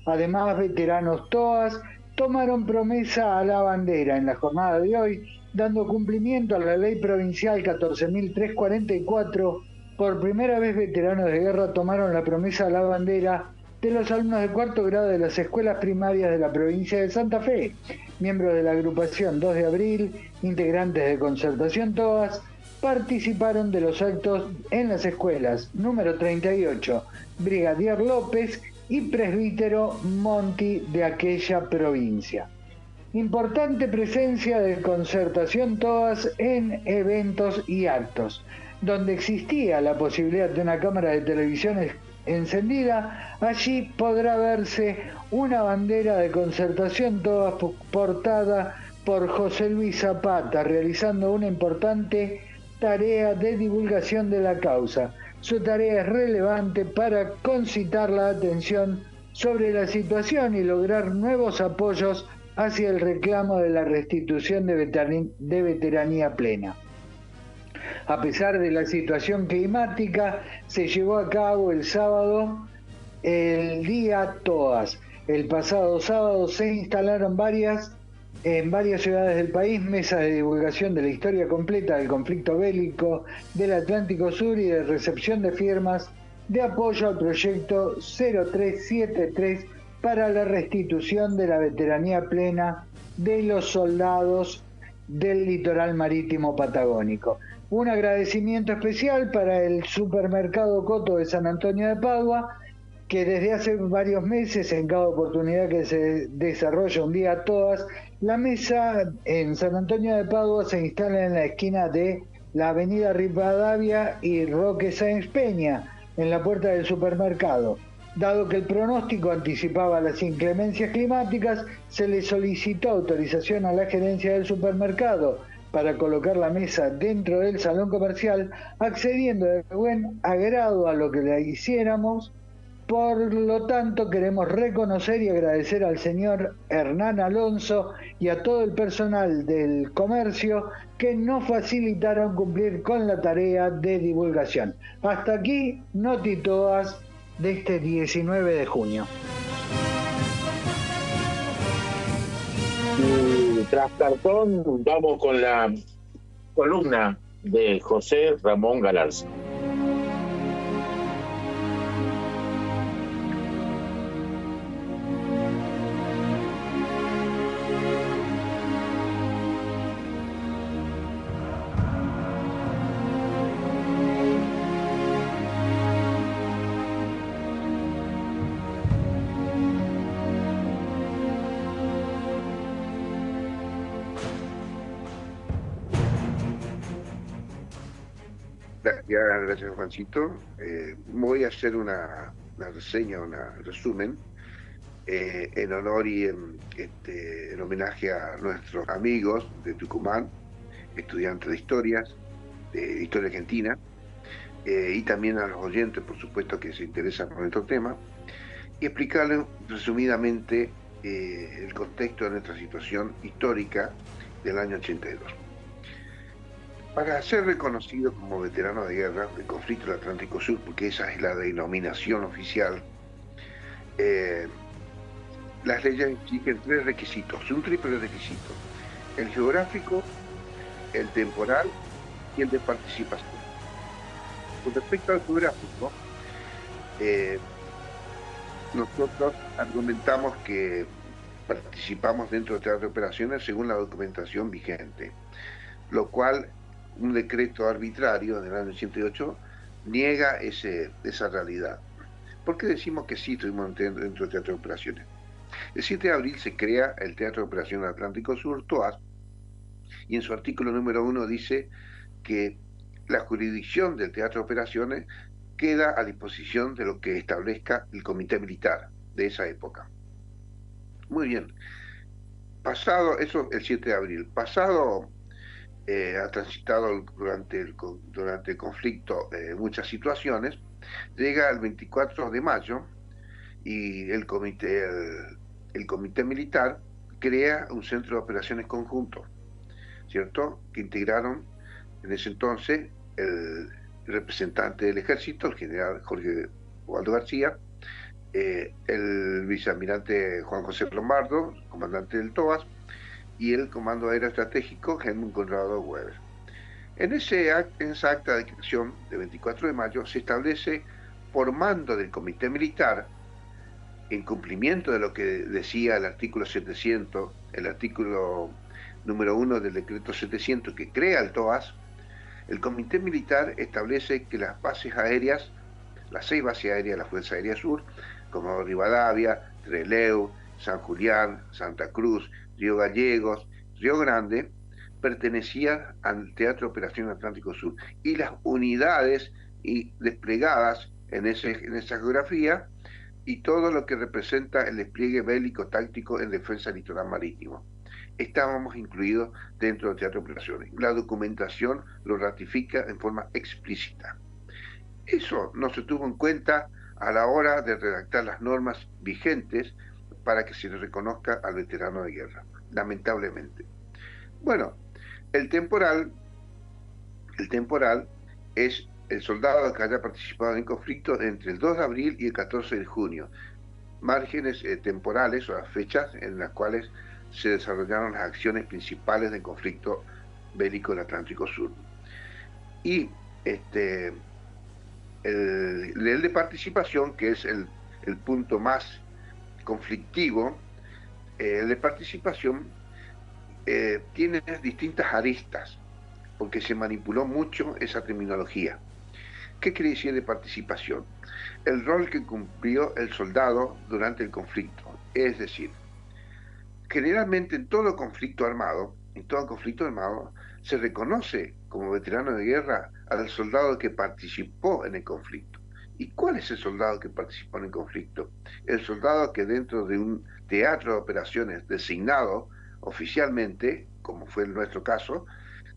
Además, veteranos TOAS tomaron promesa a la bandera en la jornada de hoy, dando cumplimiento a la ley provincial 14.344. Por primera vez, veteranos de guerra tomaron la promesa a la bandera de los alumnos de cuarto grado de las escuelas primarias de la provincia de Santa Fe. Miembros de la agrupación 2 de abril, integrantes de Concertación TOAS, participaron de los actos en las escuelas número 38, Brigadier López y Presbítero Monti de aquella provincia. Importante presencia de Concertación TOAS en eventos y actos. Donde existía la posibilidad de una cámara de televisión encendida, allí podrá verse una bandera de Concertación TOAS portada por José Luis Zapata, realizando una importante tarea de divulgación de la causa. Su tarea es relevante para concitar la atención sobre la situación y lograr nuevos apoyos hacia el reclamo de la restitución de veteranía plena. A pesar de la situación climática, se llevó a cabo el sábado el Día TOAS. El pasado sábado se instalaron en varias ciudades del país mesas de divulgación de la historia completa del conflicto bélico del Atlántico Sur y de recepción de firmas de apoyo al proyecto 0373 para la restitución de la veteranía plena de los soldados del litoral marítimo patagónico. Un agradecimiento especial para el Supermercado Coto de San Antonio de Padua, que desde hace varios meses, en cada oportunidad que se desarrolla un día TOAS, la mesa en San Antonio de Padua se instala en la esquina de la avenida Rivadavia y Roque Sáenz Peña, en la puerta del supermercado. Dado que el pronóstico anticipaba las inclemencias climáticas, se le solicitó autorización a la gerencia del supermercado para colocar la mesa dentro del salón comercial, accediendo de buen agrado a lo que le hiciéramos. Por lo tanto, queremos reconocer y agradecer al señor Hernán Alonso y a todo el personal del comercio que nos facilitaron cumplir con la tarea de divulgación. Hasta aquí, Noti TOAS de este 19 de junio. Y tras cartón, vamos con la columna de José Ramón Galarza. Gracias, Juancito. Voy a hacer una reseña, un resumen en honor y en homenaje a nuestros amigos de Tucumán, estudiantes de historia argentina, y también a los oyentes, por supuesto, que se interesan por nuestro tema, y explicarles resumidamente el contexto de nuestra situación histórica del año 82. Para ser reconocido como veterano de guerra del conflicto del Atlántico Sur, porque esa es la denominación oficial, las leyes exigen tres requisitos, un triple requisito: el geográfico, el temporal y el de participación. Con respecto al geográfico, nosotros argumentamos que participamos dentro de teatro de operaciones según la documentación vigente, lo cual un decreto arbitrario del año 88 niega esa realidad. ¿Por qué decimos que sí estuvimos dentro del teatro de operaciones? El 7 de abril se crea el Teatro de Operaciones Atlántico Sur, TOAS, y en su artículo número 1 dice que la jurisdicción del Teatro de Operaciones queda a disposición de lo que establezca el Comité Militar de esa época. Muy bien. Pasado, eso el 7 de abril, pasado, ha transitado durante el conflicto muchas situaciones, llega el 24 de mayo y el comité militar crea un centro de operaciones conjunto, ¿cierto? Que integraron en ese entonces el representante del ejército, el general Jorge Ubaldo García, el vicealmirante Juan José Lombardo, comandante del TOAS, y el Comando Aéreo Estratégico Helmut Conrado Weber. En esa acta de creación de 24 de mayo se establece por mando del Comité Militar, en cumplimiento de lo que decía el artículo 700, el artículo número 1 del decreto 700 que crea el TOAS, el Comité Militar establece que las bases aéreas, las 6 bases aéreas de la Fuerza Aérea Sur, como Rivadavia, Trelew, San Julián, Santa Cruz, Río Gallegos, Río Grande, pertenecían al Teatro de Operación Atlántico Sur, y las unidades desplegadas en esa geografía y todo lo que representa el despliegue bélico táctico en defensa del litoral marítimo. Estábamos incluidos dentro del Teatro de Operaciones. La documentación lo ratifica en forma explícita. Eso no se tuvo en cuenta a la hora de redactar las normas vigentes para que se le reconozca al veterano de guerra, lamentablemente. Bueno, el temporal es el soldado que haya participado en conflicto entre el 2 de abril y el 14 de junio, márgenes temporales o las fechas en las cuales se desarrollaron las acciones principales del conflicto bélico del Atlántico Sur. Y el de participación, que es el punto más conflictivo, el de participación tiene distintas aristas, porque se manipuló mucho esa terminología. ¿Qué quiere decir de participación? El rol que cumplió el soldado durante el conflicto. Es decir, generalmente en todo conflicto armado se reconoce como veterano de guerra al soldado que participó en el conflicto. ¿Y cuál es el soldado que participó en el conflicto? El soldado que dentro de un teatro de operaciones designado oficialmente, como fue en nuestro caso,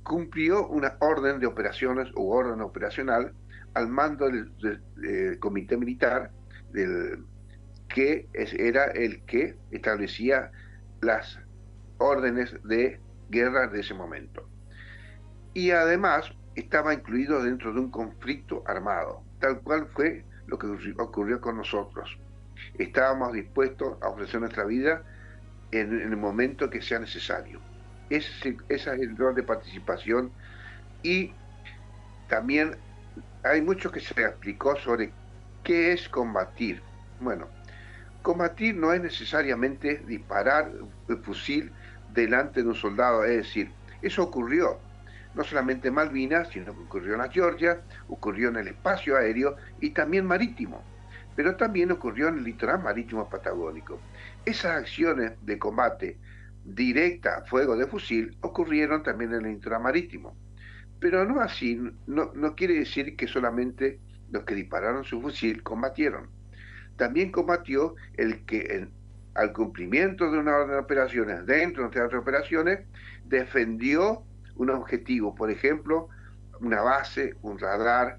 cumplió una orden de operaciones u orden operacional al mando del comité militar, que era el que establecía las órdenes de guerra de ese momento. Y además estaba incluido dentro de un conflicto armado, tal cual fue lo que ocurrió con nosotros. Estábamos dispuestos a ofrecer nuestra vida en el momento que sea necesario. Ese es el rol de participación. Y también hay mucho que se explicó sobre qué es combatir. Bueno, combatir no es necesariamente disparar el fusil delante de un soldado, es decir, eso ocurrió no solamente en Malvinas, sino que ocurrió en la Georgia, ocurrió en el espacio aéreo y también marítimo, pero también ocurrió en el litoral marítimo patagónico. Esas acciones de combate directa, fuego de fusil, ocurrieron también en el litoral marítimo. Pero no así, no quiere decir que solamente los que dispararon su fusil combatieron. También combatió el que al cumplimiento de una orden de operaciones dentro de un teatro de operaciones defendió un objetivo, por ejemplo, una base, un radar,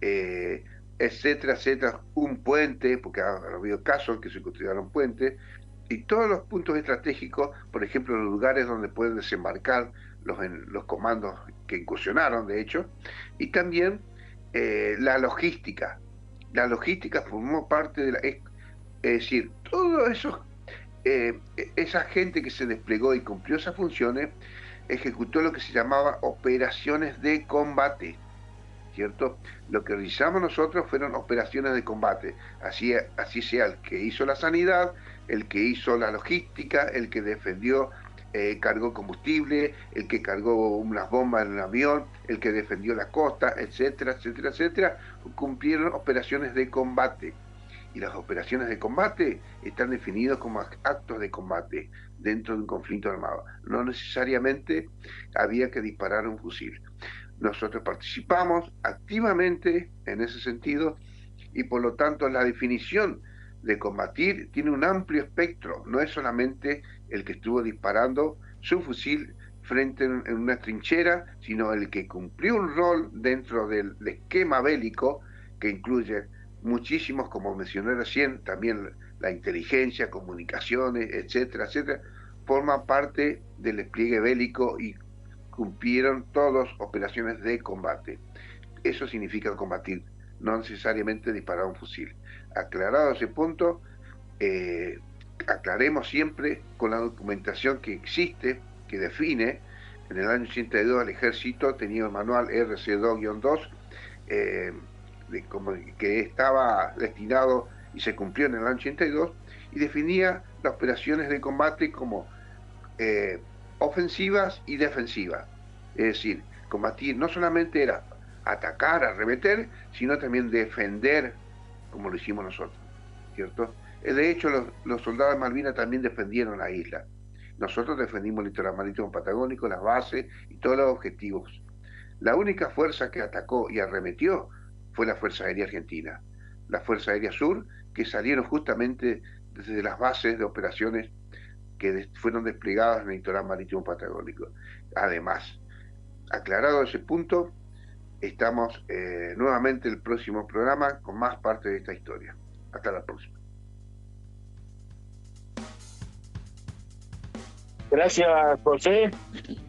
etcétera, etcétera, un puente, porque ha habido casos en que se construyeron puentes, y todos los puntos estratégicos, por ejemplo, los lugares donde pueden desembarcar los comandos que incursionaron, de hecho, y también la logística. La logística formó parte de es decir, todo eso, esa gente que se desplegó y cumplió esas funciones, ejecutó lo que se llamaba operaciones de combate, ¿cierto? Lo que realizamos nosotros fueron operaciones de combate, así sea el que hizo la sanidad, el que hizo la logística, el que defendió, cargó combustible, el que cargó unas bombas en el avión, el que defendió la costa, etcétera, etcétera, etcétera, cumplieron operaciones de combate. y las operaciones de combate están definidos como actos de combate dentro de un conflicto armado. No necesariamente había que disparar un fusil. Nosotros participamos activamente en ese sentido y por lo tanto la definición de combatir tiene un amplio espectro, no es solamente el que estuvo disparando su fusil frente en una trinchera, sino el que cumplió un rol dentro del esquema bélico que incluye muchísimos, como mencioné recién, también la inteligencia, comunicaciones, etcétera, etcétera, forman parte del despliegue bélico y cumplieron todas operaciones de combate. Eso significa combatir, no necesariamente disparar un fusil. Aclarado ese punto, aclaremos siempre con la documentación que existe, que define. En el año 82 el ejército tenía el manual RC2-2, que estaba destinado y se cumplió en el año 82, y definía las operaciones de combate como ofensivas y defensivas. Es decir, combatir no solamente era atacar, arremeter, sino también defender, como lo hicimos nosotros, ¿cierto? De hecho, los soldados de Malvinas también defendieron la isla. Nosotros defendimos el litoral marítimo patagónico, las bases y todos los objetivos. La única fuerza que atacó y arremetió fue la Fuerza Aérea Argentina, la Fuerza Aérea Sur, que salieron justamente desde las bases de operaciones que fueron desplegadas en el litoral marítimo patagónico. Además, aclarado ese punto, estamos nuevamente el próximo programa con más parte de esta historia. Hasta la próxima. Gracias, José.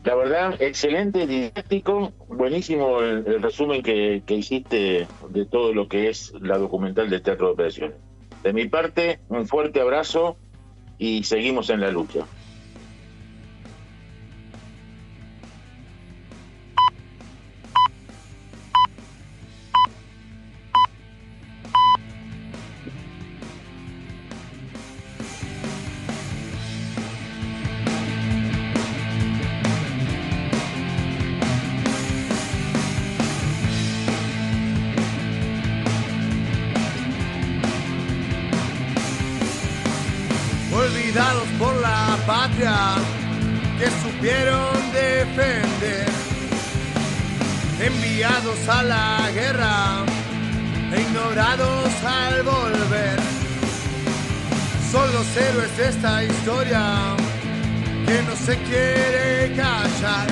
La verdad, excelente, didáctico, buenísimo el resumen que hiciste de todo lo que es la documental de Teatro de Operaciones. De mi parte, un fuerte abrazo y seguimos en la lucha. Olvidados por la patria que supieron defender, enviados a la guerra e ignorados al volver. Son los héroes de esta historia que no se quiere callar.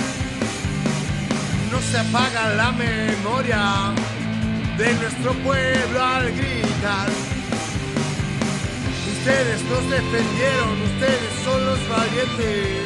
No se apaga la memoria de nuestro pueblo al gritar. Ustedes nos defendieron, ustedes son los valientes.